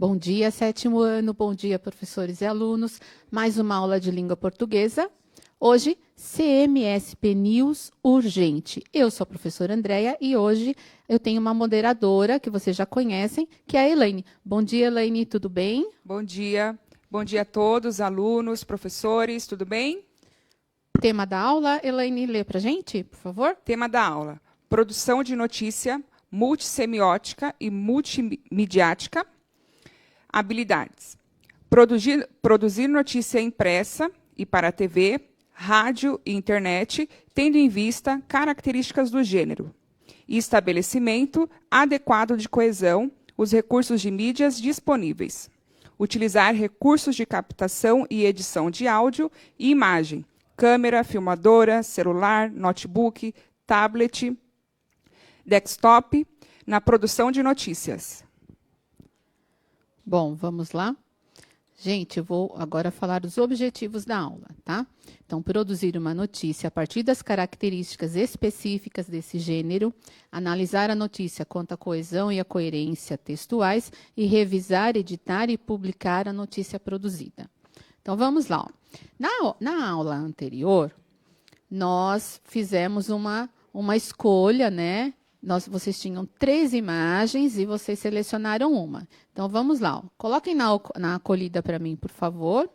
Bom dia, sétimo ano, bom dia, professores e alunos. Mais uma aula de língua portuguesa. Hoje, CMSP News Urgente. Eu sou a professora Andréia e hoje eu tenho uma moderadora que vocês já conhecem, que é a Elaine. Bom dia, Elaine, tudo bem? Bom dia a todos, alunos, professores, tudo bem? Tema da aula, Elaine, lê pra gente, por favor. Tema da aula: produção de notícia multissemiótica e multimediática. Habilidades: produzir notícia impressa e para a TV, rádio e internet, tendo em vista características do gênero. E estabelecimento adequado de coesão, os recursos de mídias disponíveis. Utilizar recursos de captação e edição de áudio e imagem, câmera, filmadora, celular, notebook, tablet, desktop, na produção de notícias. Bom, vamos lá? Gente, eu vou agora falar dos objetivos da aula, tá? Então, produzir uma notícia a partir das características específicas desse gênero, analisar a notícia quanto à coesão e à coerência textuais e revisar, editar e publicar a notícia produzida. Então, vamos lá. Na aula anterior, nós fizemos uma escolha, né? Vocês tinham 3 imagens e vocês selecionaram uma. Então, vamos lá. Ó. Coloquem na acolhida para mim, por favor.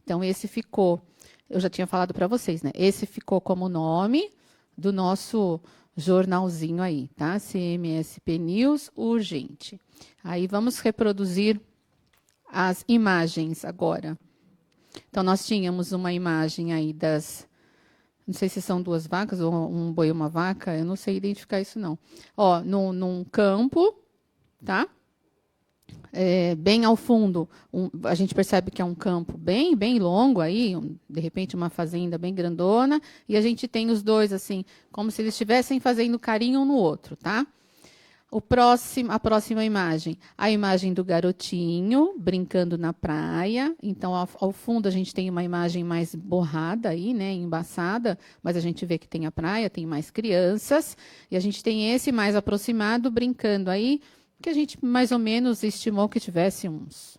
Então, esse ficou... Eu já tinha falado para vocês, né? Esse ficou como nome do nosso jornalzinho aí, tá? CMSP News Urgente. Aí, vamos reproduzir as imagens agora. Então, nós tínhamos uma imagem aí das... Não sei se são 2 vacas ou um boi e uma vaca, eu não sei identificar isso, não. Ó, num campo, tá? Bem ao fundo, a gente percebe que é um campo bem longo aí, de repente uma fazenda bem grandona, e a gente tem os dois, assim, como se eles estivessem fazendo carinho um no outro, tá? A próxima imagem, a imagem do garotinho brincando na praia. Então, ao fundo, a gente tem uma imagem mais borrada aí, né, embaçada, mas a gente vê que tem a praia, tem mais crianças. E a gente tem esse mais aproximado brincando aí, que a gente mais ou menos estimou que tivesse uns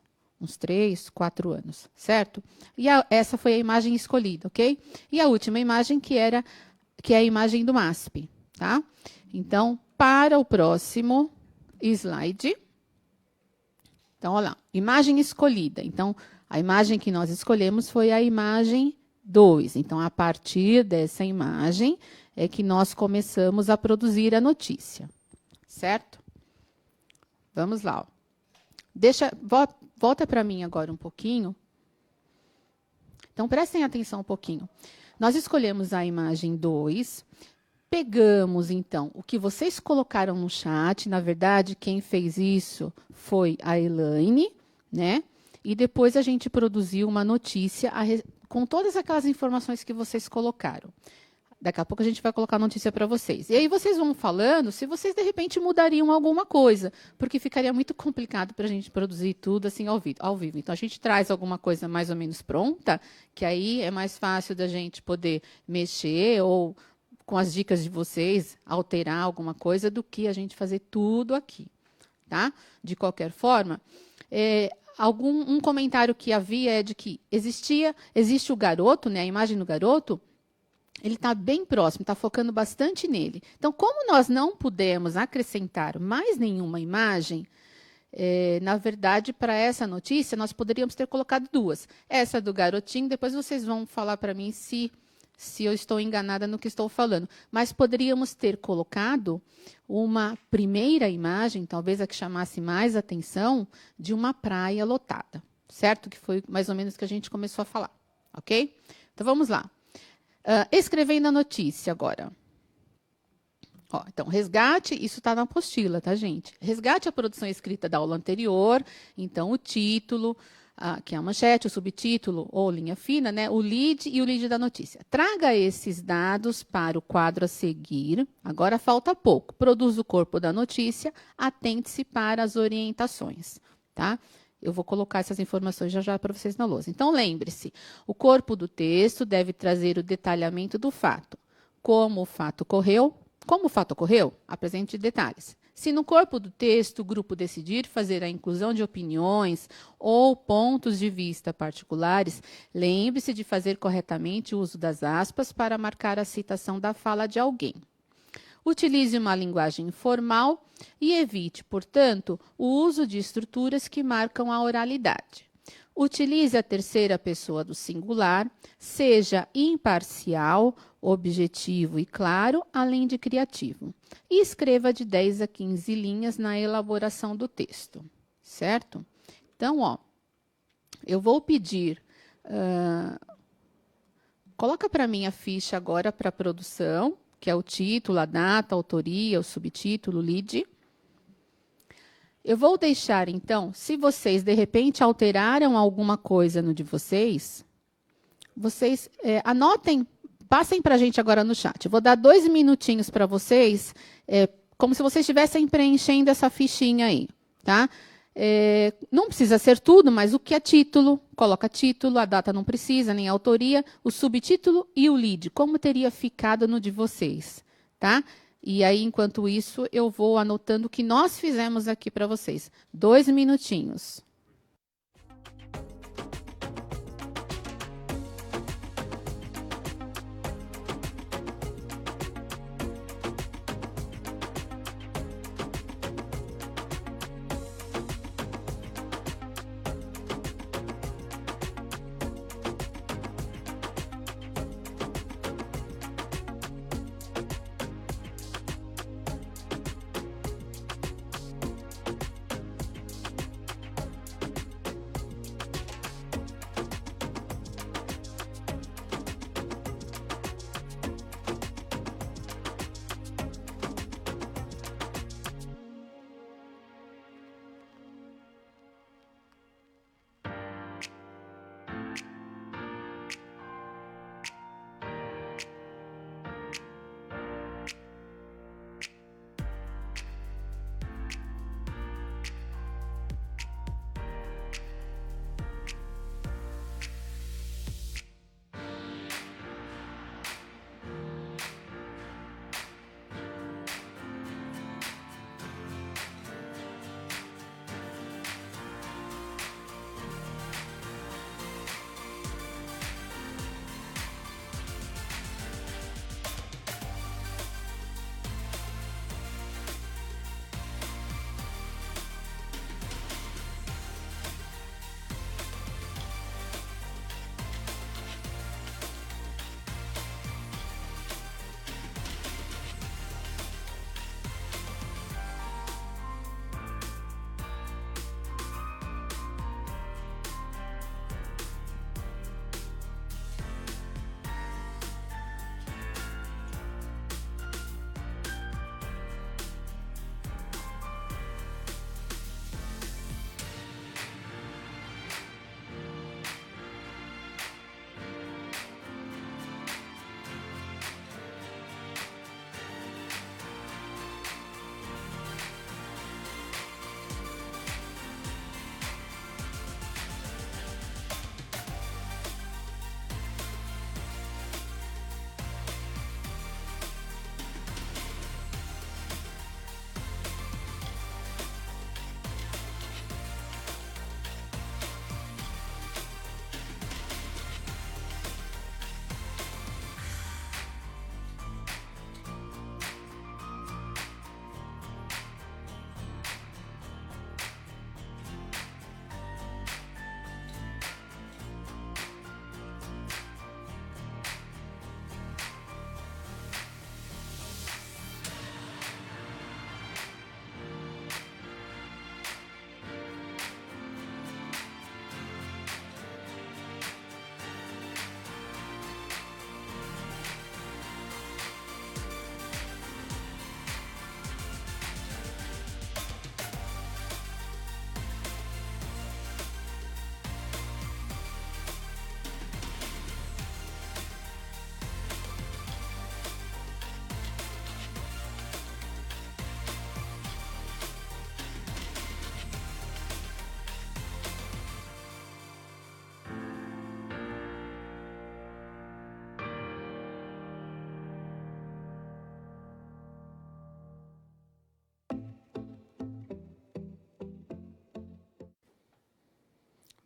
3, 4 anos, certo? E essa foi a imagem escolhida, ok? E a última imagem que é a imagem do MASP, tá? Então, para o próximo slide. Então, olha lá, imagem escolhida. Então, a imagem que nós escolhemos foi a imagem 2. Então, a partir dessa imagem é que nós começamos a produzir a notícia. Certo? Vamos lá. Ó. Volta para mim agora um pouquinho. Então, prestem atenção um pouquinho. Nós escolhemos a imagem 2. Pegamos, então, o que vocês colocaram no chat. Na verdade, quem fez isso foi a Elaine, né? E depois a gente produziu uma notícia com todas aquelas informações que vocês colocaram. Daqui a pouco a gente vai colocar a notícia para vocês. E aí vocês vão falando se vocês, de repente, mudariam alguma coisa, porque ficaria muito complicado para a gente produzir tudo assim ao vivo. Então, a gente traz alguma coisa mais ou menos pronta, que aí é mais fácil da gente poder mexer ou... com as dicas de vocês, alterar alguma coisa do que a gente fazer tudo aqui, tá? De qualquer forma, um comentário que havia é de que existe o garoto, né? A imagem do garoto, ele está bem próximo, está focando bastante nele. Então, como nós não pudemos acrescentar mais nenhuma imagem, na verdade, para essa notícia, nós poderíamos ter colocado 2. Essa do garotinho, depois vocês vão falar para mim se eu estou enganada no que estou falando. Mas poderíamos ter colocado uma primeira imagem, talvez a que chamasse mais atenção, de uma praia lotada. Certo? Que foi mais ou menos o que a gente começou a falar. Ok? Então, vamos lá. Escrevendo a notícia agora. Ó, então, resgate, isso está na apostila, tá, gente? Resgate a produção escrita da aula anterior. Então, o título... que é a manchete, o subtítulo ou linha fina, né? O lead e o lead da notícia. Traga esses dados para o quadro a seguir. Agora falta pouco. Produza o corpo da notícia, atente-se para as orientações, tá? Eu vou colocar essas informações já para vocês na lousa. Então, lembre-se, o corpo do texto deve trazer o detalhamento do fato. Como o fato ocorreu, apresente detalhes. Se no corpo do texto o grupo decidir fazer a inclusão de opiniões ou pontos de vista particulares, lembre-se de fazer corretamente o uso das aspas para marcar a citação da fala de alguém. Utilize uma linguagem informal e evite, portanto, o uso de estruturas que marcam a oralidade. Utilize a terceira pessoa do singular, seja imparcial, objetivo e claro, além de criativo. E escreva de 10 a 15 linhas na elaboração do texto, certo? Então, ó, eu vou pedir... coloca para mim a ficha agora para a produção, que é o título, a data, a autoria, o subtítulo, o lead. Eu vou deixar, então, se vocês, de repente, alteraram alguma coisa no de vocês, vocês anotem, passem para a gente agora no chat. Eu vou dar 2 minutinhos para vocês, como se vocês estivessem preenchendo essa fichinha aí, tá? Não precisa ser tudo, mas o que é título, coloca título, a data não precisa, nem a autoria, o subtítulo e o lead, como teria ficado no de vocês, tá? E aí, enquanto isso, eu vou anotando o que nós fizemos aqui para vocês. 2 minutinhos.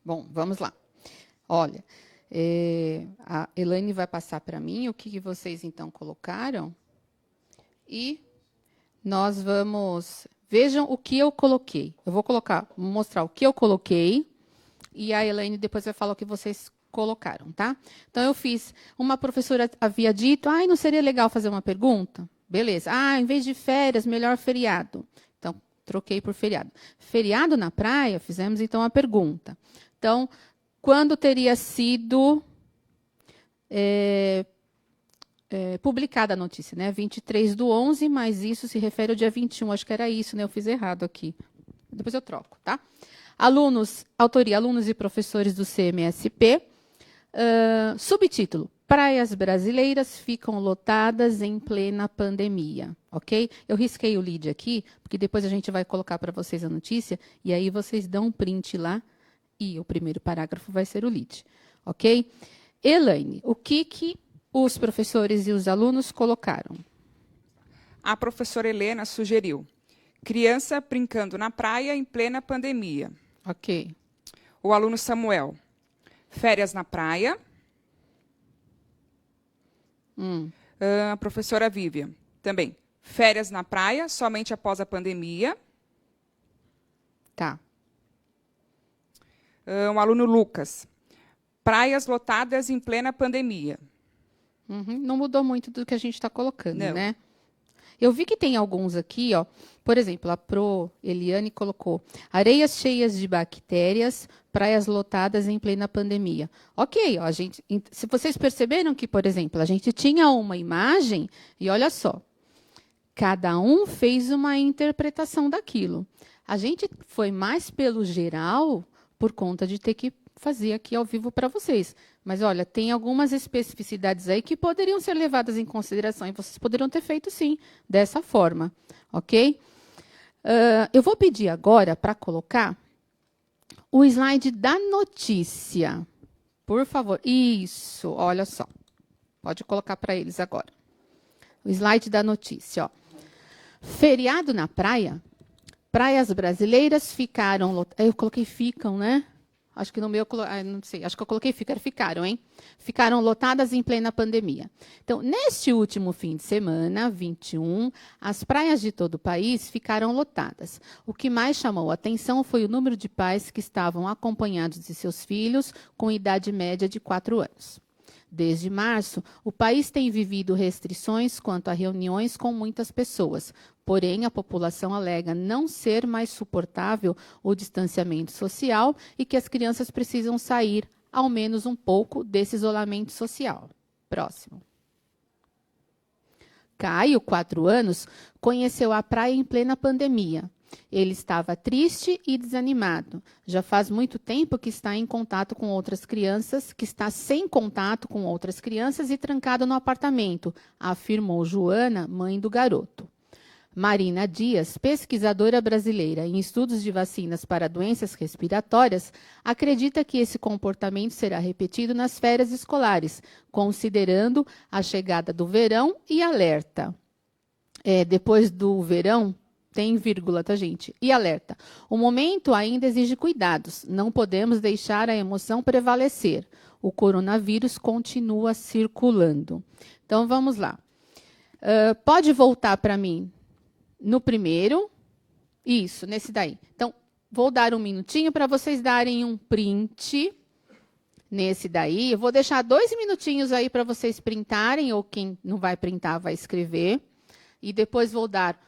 Bom, vamos lá. Olha, a Elaine vai passar para mim o que vocês, então, colocaram. E nós vamos... Vejam o que eu coloquei. Eu vou mostrar o que eu coloquei. E a Elaine depois vai falar o que vocês colocaram, tá? Então, eu fiz... Uma professora havia dito, não seria legal fazer uma pergunta? Beleza. Em vez de férias, melhor feriado. Então, troquei por feriado. Feriado na praia, fizemos, então, a pergunta. Então, quando teria sido publicada a notícia, né? 23/11, mas isso se refere ao dia 21. Acho que era isso, né? Eu fiz errado aqui. Depois eu troco, tá? Autoria, alunos e professores do CMSP. Subtítulo: Praias brasileiras ficam lotadas em plena pandemia, ok? Eu risquei o lead aqui, porque depois a gente vai colocar para vocês a notícia, e aí vocês dão um print lá, e o primeiro parágrafo vai ser o lead, ok? Elaine, o que os professores e os alunos colocaram? A professora Helena sugeriu: criança brincando na praia em plena pandemia. Ok. O aluno Samuel: férias na praia. A professora Vivian também: férias na praia somente após a pandemia. Tá. O aluno Lucas: praias lotadas em plena pandemia. Não mudou muito do que a gente está colocando, Não. né? Eu vi que tem alguns aqui, ó. Por exemplo, a Pro Eliane colocou areias cheias de bactérias, praias lotadas em plena pandemia. Ok, ó, se vocês perceberam que, por exemplo, a gente tinha uma imagem e olha só, cada um fez uma interpretação daquilo. A gente foi mais pelo geral por conta de ter que fazer aqui ao vivo para vocês. Mas, olha, tem algumas especificidades aí que poderiam ser levadas em consideração e vocês poderiam ter feito, sim, dessa forma, ok? Eu vou pedir agora para colocar o slide da notícia. Por favor. Isso, olha só. Pode colocar para eles agora. O slide da notícia, ó. Feriado na praia. Praias brasileiras ficaram... Eu coloquei ficam, né? Acho que no meu, não sei, acho que eu coloquei ficaram, hein? Ficaram lotadas em plena pandemia. Então, neste último fim de semana, 21, as praias de todo o país ficaram lotadas. O que mais chamou a atenção foi o número de pais que estavam acompanhados de seus filhos com idade média de 4 anos. Desde março, o país tem vivido restrições quanto a reuniões com muitas pessoas. Porém, a população alega não ser mais suportável o distanciamento social e que as crianças precisam sair, ao menos um pouco, desse isolamento social. Próximo. Caio, 4 anos, conheceu a praia em plena pandemia. Ele estava triste e desanimado. Já faz muito tempo que está em contato com outras crianças, que está sem contato com outras crianças e trancado no apartamento, afirmou Joana, mãe do garoto. Marina Dias, pesquisadora brasileira em estudos de vacinas para doenças respiratórias, acredita que esse comportamento será repetido nas férias escolares, considerando a chegada do verão e alerta. Depois do verão, tem vírgula, tá, gente? E alerta. O momento ainda exige cuidados. Não podemos deixar a emoção prevalecer. O coronavírus continua circulando. Então, vamos lá. Pode voltar para mim no primeiro. Isso, nesse daí. Então, vou dar um minutinho para vocês darem um print nesse daí. Eu vou deixar 2 minutinhos aí para vocês printarem, ou quem não vai printar vai escrever. E depois vou dar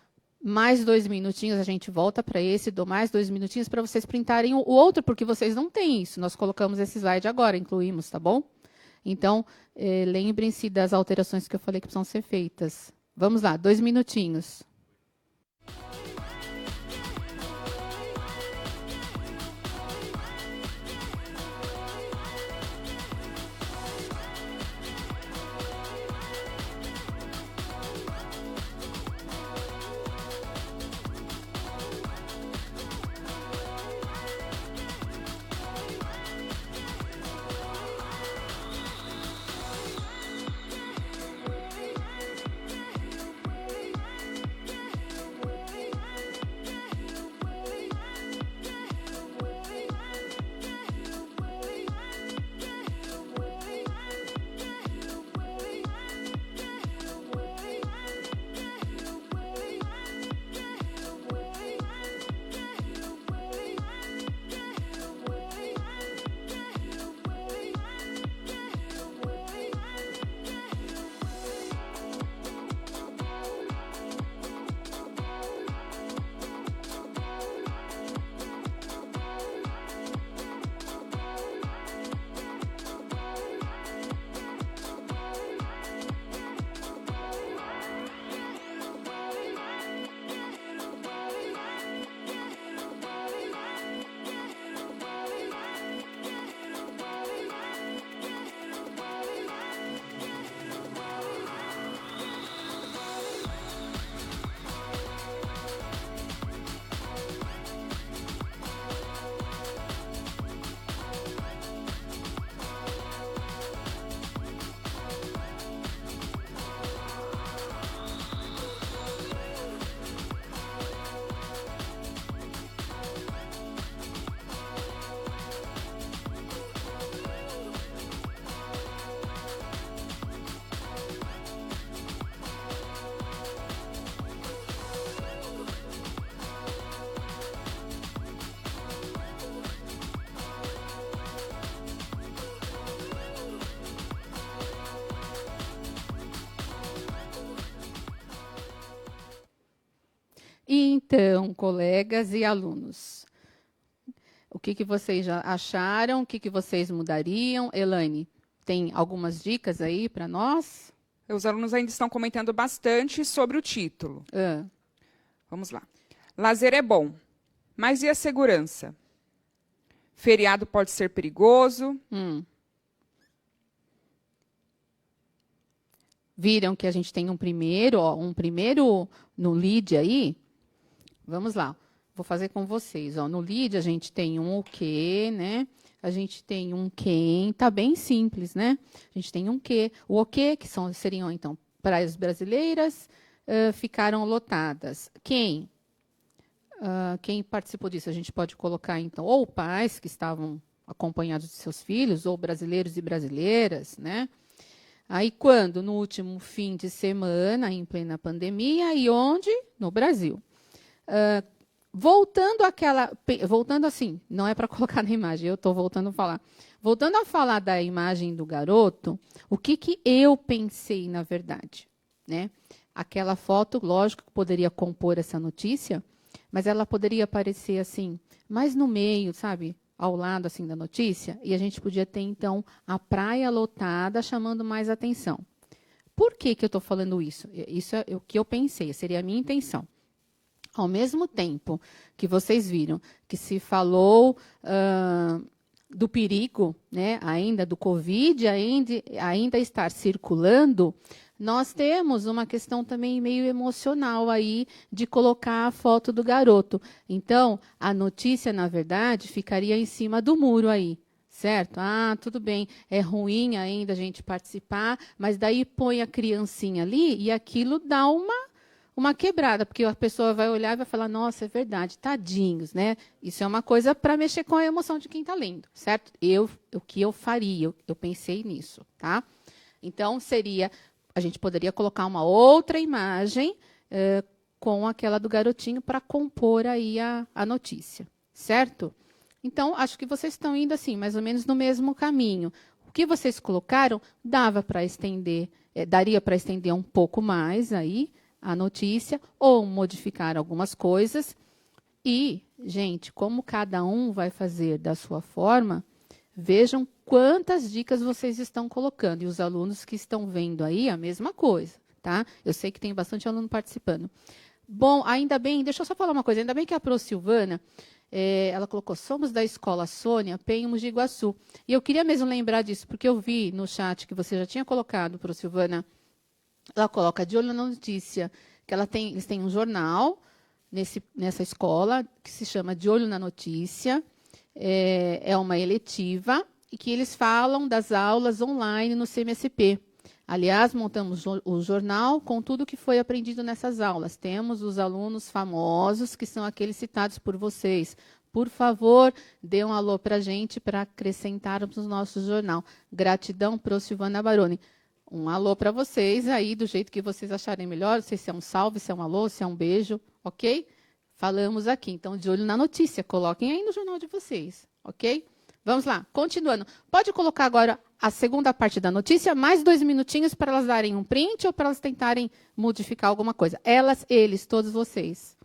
mais 2 minutinhos, a gente volta para esse, dou mais 2 minutinhos para vocês printarem o outro, porque vocês não têm isso. Nós colocamos esse slide agora, incluímos, tá bom? Então, lembrem-se das alterações que eu falei que precisam ser feitas. Vamos lá, 2 minutinhos. então, colegas e alunos? O que vocês já acharam? O que vocês mudariam? Elaine, tem algumas dicas aí para nós? Os alunos ainda estão comentando bastante sobre o título. Vamos lá. Lazer é bom, mas e a segurança? Feriado pode ser perigoso. Viram que a gente tem um primeiro no lead aí? Vamos lá. Vou fazer com vocês. No lead a gente tem um o quê, né? A gente tem um quem, tá bem simples, né? A gente tem um quê. O quê, que seriam, então, praias brasileiras, ficaram lotadas. Quem? Quem participou disso? A gente pode colocar, então, ou pais que estavam acompanhados de seus filhos, ou brasileiros e brasileiras, né? Aí, quando? No último fim de semana, em plena pandemia, e onde? No Brasil. Voltando assim, não é para colocar na imagem, eu estou voltando a falar. Voltando a falar da imagem do garoto, o que eu pensei, na verdade? Né? Aquela foto, lógico, que poderia compor essa notícia, mas ela poderia aparecer assim, mais no meio, sabe? Ao lado assim da notícia, e a gente podia ter, então, a praia lotada chamando mais atenção. Por que eu estou falando isso? Isso é o que eu pensei, seria a minha intenção. Ao mesmo tempo que vocês viram que se falou do perigo, né, ainda do Covid, ainda estar circulando, nós temos uma questão também meio emocional aí de colocar a foto do garoto. Então, a notícia, na verdade, ficaria em cima do muro aí, certo? Tudo bem, é ruim ainda a gente participar, mas daí põe a criancinha ali e aquilo dá uma quebrada, porque a pessoa vai olhar e vai falar, nossa, é verdade, tadinhos, né? Isso é uma coisa para mexer com a emoção de quem está lendo, certo? O que eu faria, eu pensei nisso, tá? Então, a gente poderia colocar uma outra imagem com aquela do garotinho para compor aí a notícia, certo? Então, acho que vocês estão indo assim, mais ou menos no mesmo caminho. O que vocês colocaram daria para estender um pouco mais aí, a notícia, ou modificar algumas coisas. E, gente, como cada um vai fazer da sua forma, vejam quantas dicas vocês estão colocando. E os alunos que estão vendo aí, a mesma coisa, tá? Eu sei que tem bastante aluno participando. Bom, ainda bem, deixa eu só falar uma coisa, ainda bem que a Pro Silvana, ela colocou, somos da escola Sônia Penha, Mogi Guaçu. E eu queria mesmo lembrar disso, porque eu vi no chat que você já tinha colocado, Pro Silvana. Ela coloca de olho na notícia, que eles têm um jornal nessa escola, que se chama De Olho na Notícia, é uma eletiva, e que eles falam das aulas online no CMSP. Aliás, montamos o jornal com tudo que foi aprendido nessas aulas. Temos os alunos famosos, que são aqueles citados por vocês. Por favor, dê um alô para a gente, para acrescentarmos no nosso jornal. Gratidão, Pro Silvana Baroni. Um alô para vocês aí, do jeito que vocês acharem melhor. Não sei se é um salve, se é um alô, se é um beijo, ok? Falamos aqui. Então, de olho na notícia. Coloquem aí no jornal de vocês, ok? Vamos lá, continuando. Pode colocar agora a segunda parte da notícia, mais 2 minutinhos para elas darem um print ou para elas tentarem modificar alguma coisa. Elas, eles, todos vocês.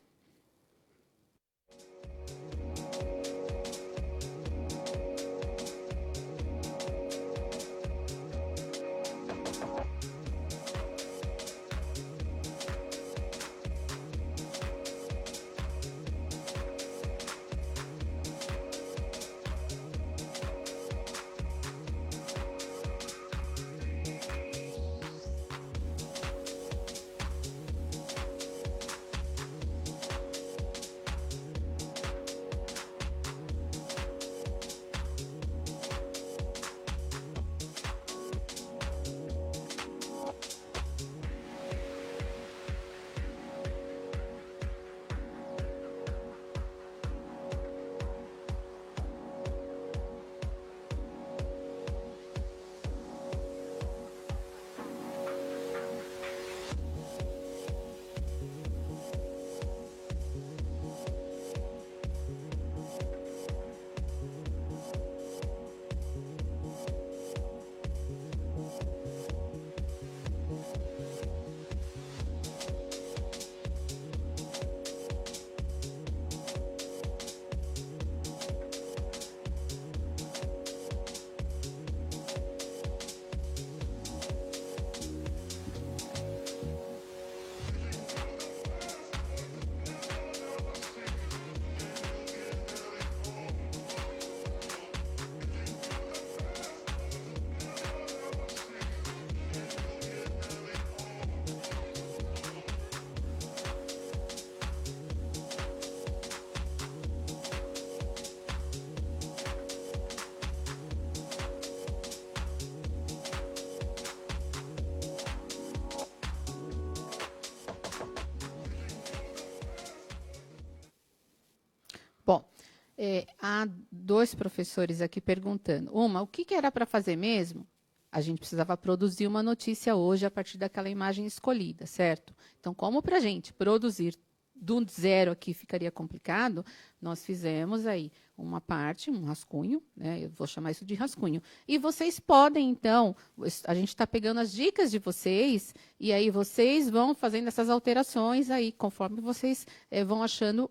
Há dois professores aqui perguntando. Uma, o que era para fazer mesmo? A gente precisava produzir uma notícia hoje a partir daquela imagem escolhida, certo? Então, como para a gente produzir do zero aqui ficaria complicado, nós fizemos aí uma parte, um rascunho, né? Eu vou chamar isso de rascunho. E vocês podem, então, a gente está pegando as dicas de vocês, e aí vocês vão fazendo essas alterações aí, conforme vocês vão achando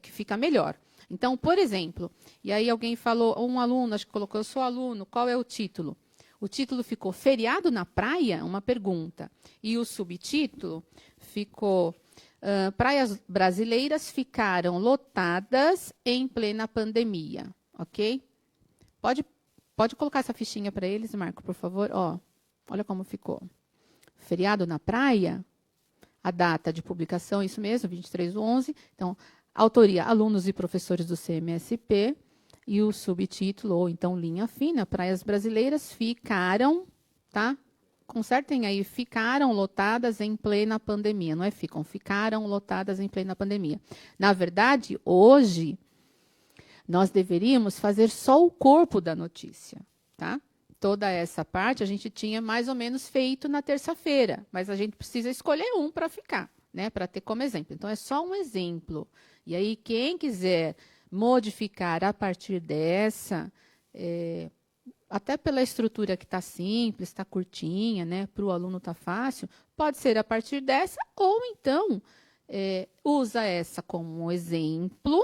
que fica melhor. Então, por exemplo, e aí alguém falou, um aluno, acho que colocou, eu sou aluno, qual é o título? O título ficou Feriado na Praia? Uma pergunta. E o subtítulo ficou Praias brasileiras ficaram lotadas em plena pandemia. Ok? Pode colocar essa fichinha para eles, Marco, por favor. Ó, olha como ficou. Feriado na praia? A data de publicação, isso mesmo, 23/11. Então, autoria, alunos e professores do CMSP. E o subtítulo, ou então linha fina, praias brasileiras ficaram, tá? Consertem aí, ficaram lotadas em plena pandemia. Não é ficaram lotadas em plena pandemia. Na verdade, hoje, nós deveríamos fazer só o corpo da notícia, tá? Toda essa parte a gente tinha mais ou menos feito na terça-feira, mas a gente precisa escolher um para ficar, né? Para ter como exemplo. Então, é só um exemplo. E aí, quem quiser modificar a partir dessa, até pela estrutura que está simples, está curtinha, né, para o aluno está fácil, pode ser a partir dessa, ou então usa essa como um exemplo,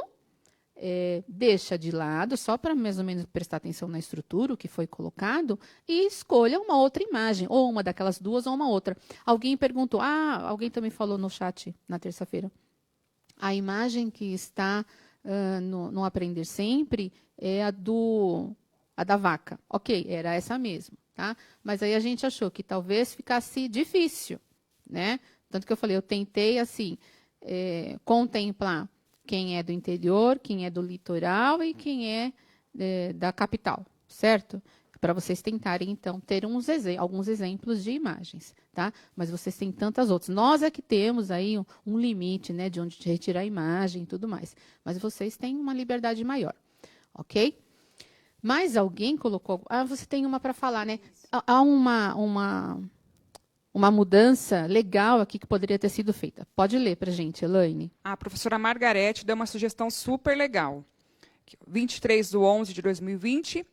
deixa de lado, só para mais ou menos prestar atenção na estrutura, o que foi colocado, e escolha uma outra imagem, ou uma daquelas duas, ou uma outra. Alguém perguntou, alguém também falou no chat na terça-feira, a imagem que está no Aprender Sempre é a da vaca. Ok, era essa mesmo, tá? Mas aí a gente achou que talvez ficasse difícil, né? Tanto que eu falei, eu tentei, assim, contemplar quem é do interior, quem é do litoral e quem é da capital, certo? Para vocês tentarem, então, ter alguns exemplos de imagens, tá? Mas vocês têm tantas outras. Nós é que temos aí um limite, né, de onde retirar a imagem e tudo mais. Mas vocês têm uma liberdade maior, ok? Mas alguém colocou... você tem uma para falar, né? Há uma mudança legal aqui que poderia ter sido feita. Pode ler para a gente, Elaine. A professora Margarete deu uma sugestão super legal. 23/11/2020...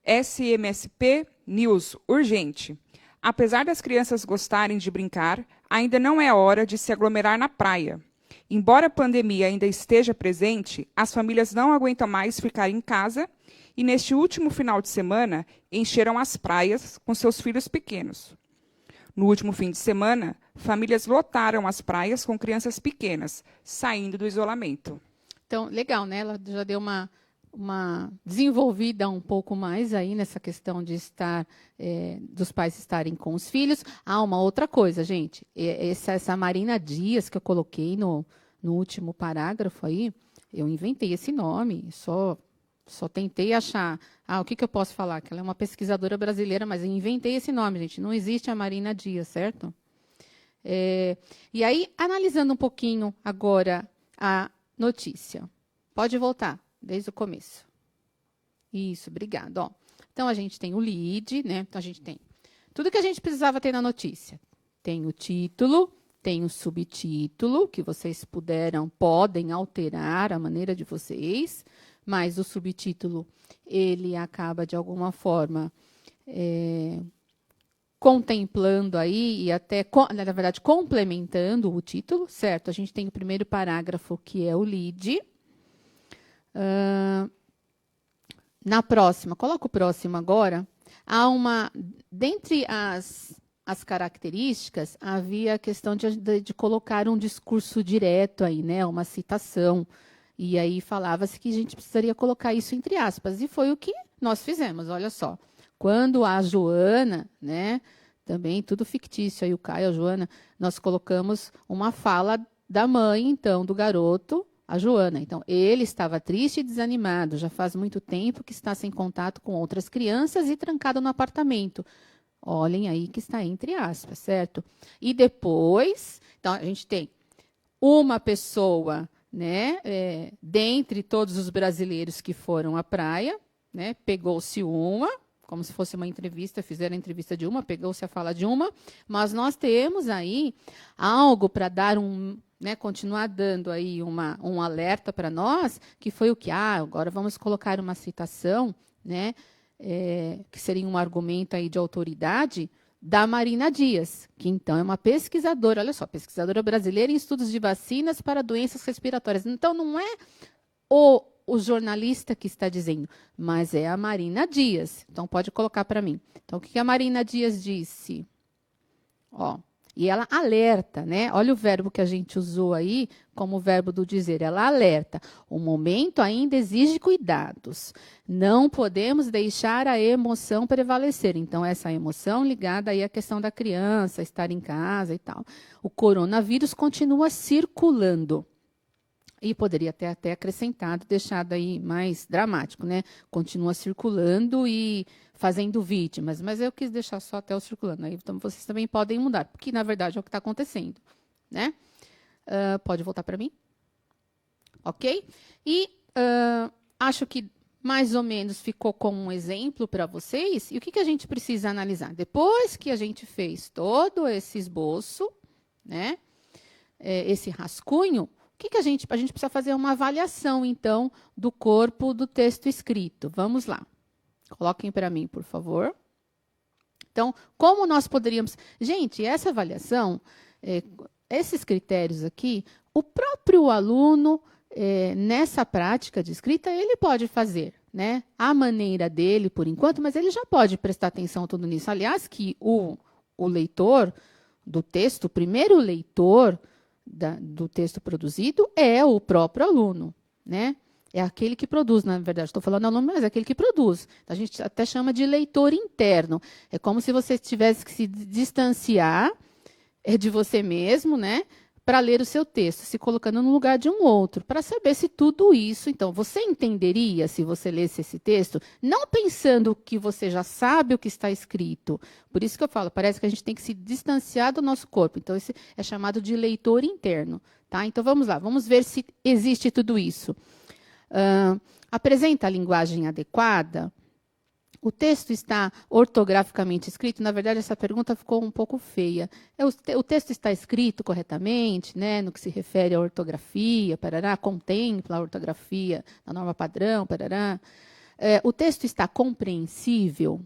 SMSP News urgente. Apesar das crianças gostarem de brincar, ainda não é hora de se aglomerar na praia. Embora a pandemia ainda esteja presente, as famílias não aguentam mais ficar em casa e, neste último final de semana, encheram as praias com seus filhos pequenos. No último fim de semana, famílias lotaram as praias com crianças pequenas, saindo do isolamento. Então, legal, né? Ela já deu uma desenvolvida um pouco mais aí nessa questão de dos pais estarem com os filhos. Uma outra coisa, gente. Essa Marina Dias que eu coloquei no último parágrafo aí, eu inventei esse nome, só tentei achar. O que eu posso falar? Que ela é uma pesquisadora brasileira, mas eu inventei esse nome, gente. Não existe a Marina Dias, certo? E aí, analisando um pouquinho agora a notícia. Pode voltar. Desde o começo. Isso, obrigado. Ó, então, a gente tem o lead, né? Então, a gente tem tudo que a gente precisava ter na notícia. Tem o título, tem o subtítulo, que vocês podem alterar a maneira de vocês, mas o subtítulo, ele acaba, de alguma forma, contemplando aí, e até, na verdade, complementando o título, certo? A gente tem o primeiro parágrafo, que é o lead. Na próxima, coloca o próximo agora. Dentre as características, havia a questão de colocar um discurso direto aí, né? Uma citação. E aí falava-se que a gente precisaria colocar isso entre aspas. E foi o que nós fizemos, olha só. Quando a Joana, né? Também tudo fictício, aí o Caio, a Joana, nós colocamos uma fala da mãe, então, do garoto, a Joana. Então, ele estava triste e desanimado. Já faz muito tempo que está sem contato com outras crianças e trancado no apartamento. Olhem aí que está entre aspas, certo? E depois, então, a gente tem uma pessoa né, dentre todos os brasileiros que foram à praia, né, pegou-se uma, como se fosse uma entrevista, fizeram a entrevista de uma, pegou-se a fala de uma, mas nós temos aí algo para dar né, continuar dando aí um alerta para nós, que foi o que? Agora vamos colocar uma citação, né, que seria um argumento aí de autoridade, da Marina Dias, que então é uma pesquisadora, olha só, pesquisadora brasileira em estudos de vacinas para doenças respiratórias. Então, não é o jornalista que está dizendo, mas é a Marina Dias. Então, pode colocar para mim. Então, o que a Marina Dias disse? Ó, e ela alerta, né? Olha o verbo que a gente usou aí como verbo do dizer. Ela alerta. O momento ainda exige cuidados. Não podemos deixar a emoção prevalecer. Então, essa emoção ligada aí à questão da criança, estar em casa e tal. O coronavírus continua circulando. E poderia ter até acrescentado, deixado aí mais dramático, né? Continua circulando e fazendo vítimas, mas eu quis deixar só até o circulando. Aí, então, vocês também podem mudar, porque, na verdade, é o que está acontecendo, né? Pode voltar para mim? Ok? E acho que mais ou menos ficou como um exemplo para vocês. E o que a gente precisa analisar? Depois que a gente fez todo esse esboço, né? Esse rascunho, a gente precisa fazer uma avaliação, então, do corpo do texto escrito. Vamos lá. Coloquem para mim, por favor. Então, como nós poderíamos... Gente, essa avaliação, esses critérios aqui, o próprio aluno, nessa prática de escrita, ele pode fazer, né? A maneira dele, por enquanto, mas ele já pode prestar atenção tudo nisso. Aliás, que o leitor do texto, o primeiro leitor do texto produzido é o próprio aluno, né? É aquele que produz, na verdade, estou falando aluno, mas é aquele que produz. A gente até chama de leitor interno. É como se você tivesse que se distanciar de você mesmo, né? Para ler o seu texto, se colocando no lugar de um outro, para saber se tudo isso... Então, você entenderia se você lesse esse texto, não pensando que você já sabe o que está escrito. Por isso que eu falo, parece que a gente tem que se distanciar do nosso corpo. Então, esse é chamado de leitor interno. Tá? Então, vamos lá, vamos ver se existe tudo isso. Apresenta a linguagem adequada? O texto está ortograficamente escrito? Na verdade, essa pergunta ficou um pouco feia. O texto está escrito corretamente, né, no que se refere à ortografia, parará, contempla a ortografia da norma padrão, parará. O texto está compreensível?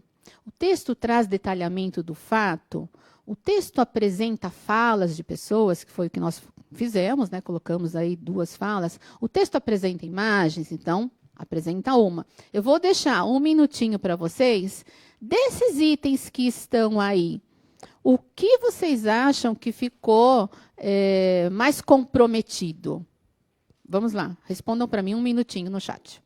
O texto traz detalhamento do fato? O texto apresenta falas de pessoas, que foi o que nós fizemos, né, colocamos aí 2 falas. O texto apresenta imagens, então... Apresenta uma. Eu vou deixar um minutinho para vocês. Desses itens que estão aí, o que vocês acham que ficou mais comprometido? Vamos lá, respondam para mim um minutinho no chat.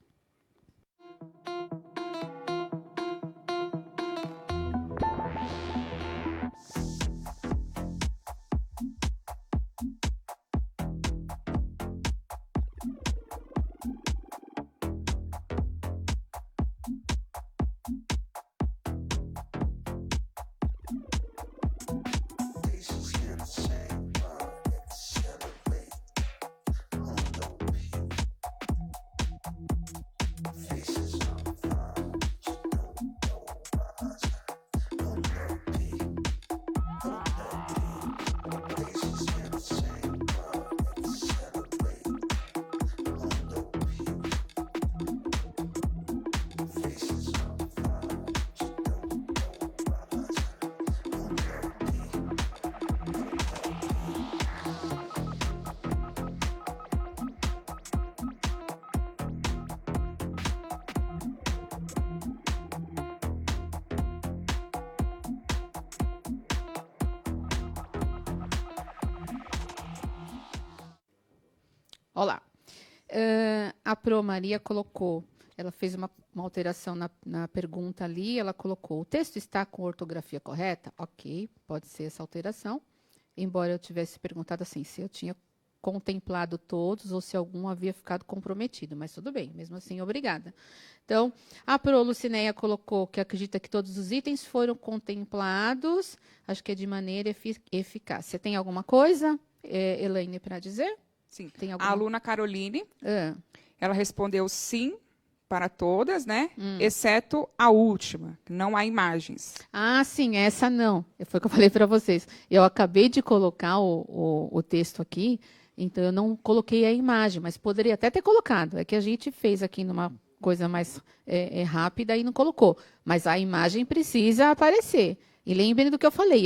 Olá. A Pro Maria colocou, ela fez uma alteração na pergunta ali, ela colocou, o texto está com ortografia correta? Ok, pode ser essa alteração. Embora eu tivesse perguntado assim, se eu tinha contemplado todos ou se algum havia ficado comprometido, mas tudo bem, mesmo assim, obrigada. Então, a Pro Lucinéia colocou que acredita que todos os itens foram contemplados, acho que é de maneira eficaz. Você tem alguma coisa, Elaine, para dizer? Sim. Tem A alguma? aluna Caroline, Ah, ela respondeu sim para todas, né? Exceto a última, não há imagens. Ah, sim, essa não. Foi o que eu falei para vocês. Eu acabei de colocar o texto aqui, então eu não coloquei a imagem, mas poderia até ter colocado. É que a gente fez aqui numa coisa mais rápida e não colocou. Mas a imagem precisa aparecer. E lembrem do que eu falei.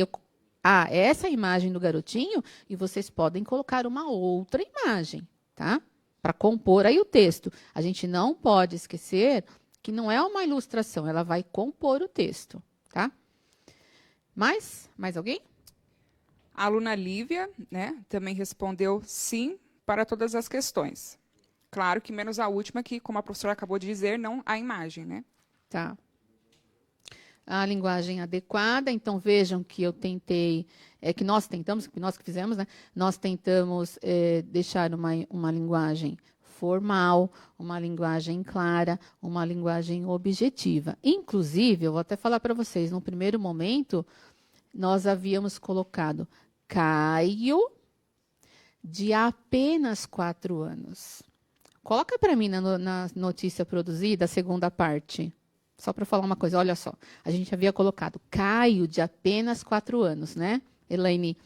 Essa imagem do garotinho, e vocês podem colocar uma outra imagem, tá? Para compor aí o texto. A gente não pode esquecer que não é uma ilustração, ela vai compor o texto, tá? Mais alguém? A aluna Lívia, né, também respondeu sim para todas as questões. Claro que menos a última, que, como a professora acabou de dizer, não há imagem, né? Tá. A linguagem adequada, então vejam que eu tentei, que nós tentamos, que nós que fizemos, né? Nós tentamos deixar uma linguagem formal, uma linguagem clara, uma linguagem objetiva. Inclusive, eu vou até falar para vocês, no primeiro momento, nós havíamos colocado Caio de apenas 4 anos. Coloca para mim na notícia produzida, a segunda parte. Só para falar uma coisa, olha só. A gente havia colocado Caio de apenas 4 anos, né, Elaine?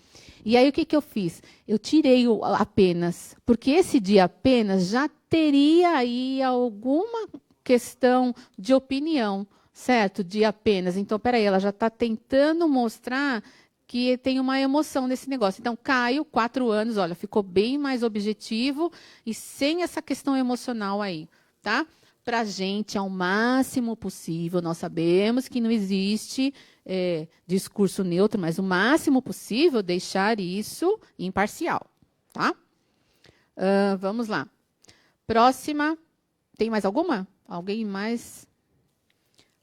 E aí o que eu fiz? Eu tirei o apenas, porque esse de apenas já teria aí alguma questão de opinião, certo? De apenas. Então, peraí, ela já está tentando mostrar que tem uma emoção nesse negócio. Então, Caio, 4 anos, olha, ficou bem mais objetivo e sem essa questão emocional aí, tá? Para a gente, ao máximo possível, nós sabemos que não existe discurso neutro, mas o máximo possível deixar isso imparcial, tá? Vamos lá. Próxima. Tem mais alguma? Alguém mais?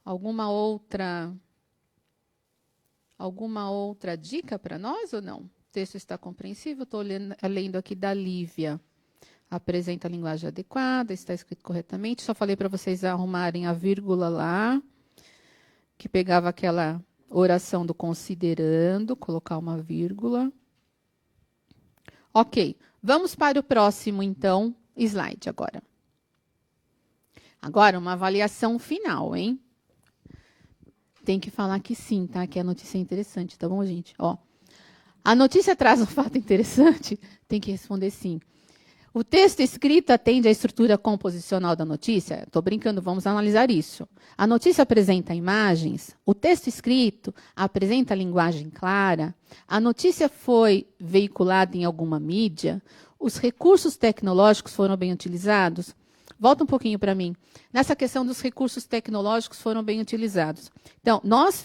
Alguma outra dica para nós ou não? O texto está compreensível? Estou lendo aqui da Lívia. Apresenta a linguagem adequada, está escrito corretamente. Só falei para vocês arrumarem a vírgula lá, que pegava aquela oração do considerando, colocar uma vírgula. Ok, vamos para o próximo, então, slide agora. Agora, uma avaliação final, hein? Tem que falar que sim, tá? Que a notícia é interessante, tá bom, gente? Ó, a notícia traz um fato interessante, tem que responder sim. O texto escrito atende à estrutura composicional da notícia? Estou brincando, vamos analisar isso. A notícia apresenta imagens? O texto escrito apresenta linguagem clara? A notícia foi veiculada em alguma mídia? Os recursos tecnológicos foram bem utilizados? Volta um pouquinho para mim. Nessa questão dos recursos tecnológicos foram bem utilizados. Então, nós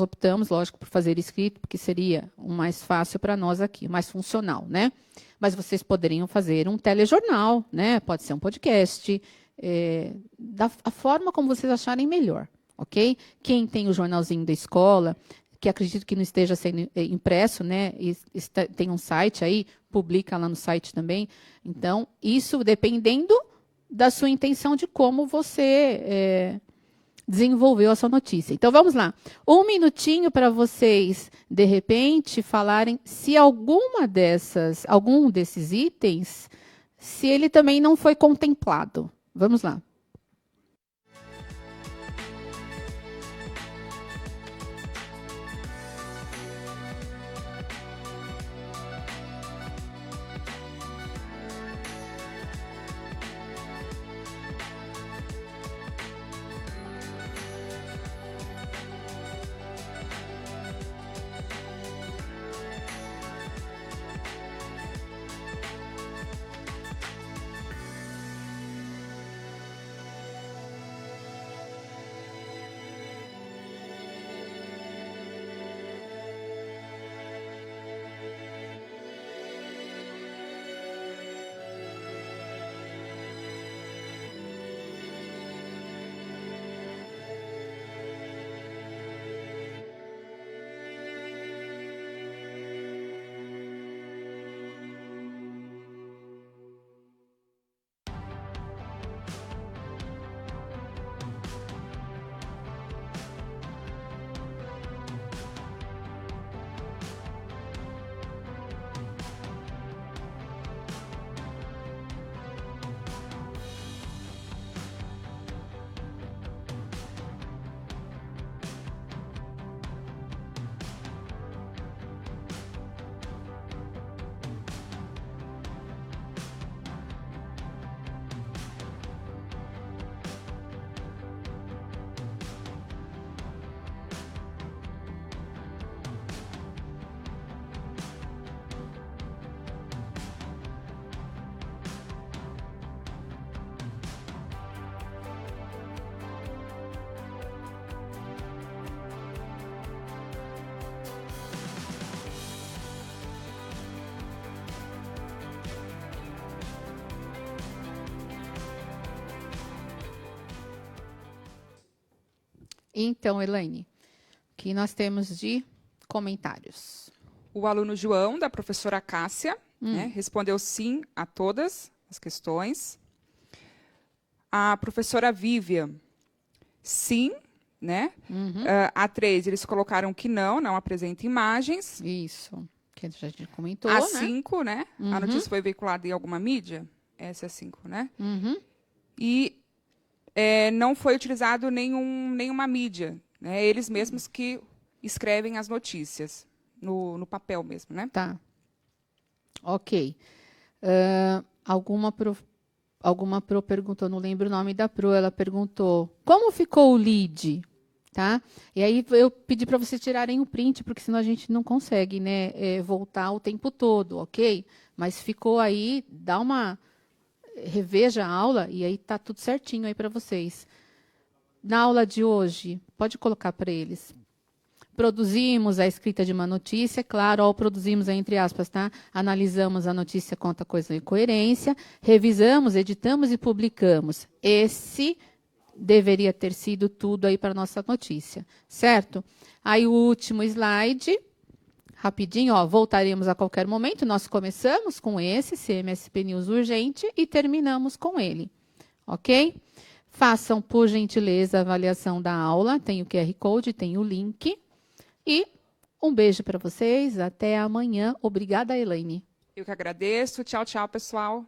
optamos, lógico, por fazer escrito, porque seria o mais fácil para nós aqui, mais funcional, né? Mas vocês poderiam fazer um telejornal, né? Pode ser um podcast, da forma como vocês acharem melhor, ok? Quem tem o jornalzinho da escola, que acredito que não esteja sendo impresso, né? Tem um site aí, publica lá no site também. Então, isso dependendo da sua intenção de como você desenvolveu a sua notícia. Então, vamos lá. 1 minutinho para vocês, de repente, falarem se algum desses itens, se ele também não foi contemplado. Vamos lá. Então, Elaine, o que nós temos de comentários? O aluno João, da professora Cássia, né, respondeu sim a todas as questões. A professora Vivian, sim, né? A 3, eles colocaram que não apresenta imagens. Isso, que a gente comentou, A né? 5, né? A notícia foi veiculada em alguma mídia. Essa é a 5, né? E não foi utilizado nenhuma mídia. Né? Eles mesmos que escrevem as notícias, no papel mesmo, né? Tá. Ok. Alguma pro perguntou, não lembro o nome da pro, ela perguntou, como ficou o lead? Tá? E aí eu pedi para vocês tirarem o print, porque senão a gente não consegue, né, voltar o tempo todo, ok? Mas ficou aí, reveja a aula e aí tá tudo certinho aí para vocês. Na aula de hoje, pode colocar para eles. Produzimos a escrita de uma notícia, claro, ao produzimos, entre aspas, tá? Analisamos a notícia, conta, coisa e coerência, revisamos, editamos e publicamos. Esse deveria ter sido tudo aí para a nossa notícia, certo? Aí o último slide, rapidinho, ó, voltaremos a qualquer momento. Nós começamos com esse, CMSP News urgente, e terminamos com ele, ok? Façam, por gentileza, a avaliação da aula, tem o QR Code, tem o link. E um beijo para vocês, até amanhã. Obrigada, Elaine. Eu que agradeço. Tchau, tchau, pessoal.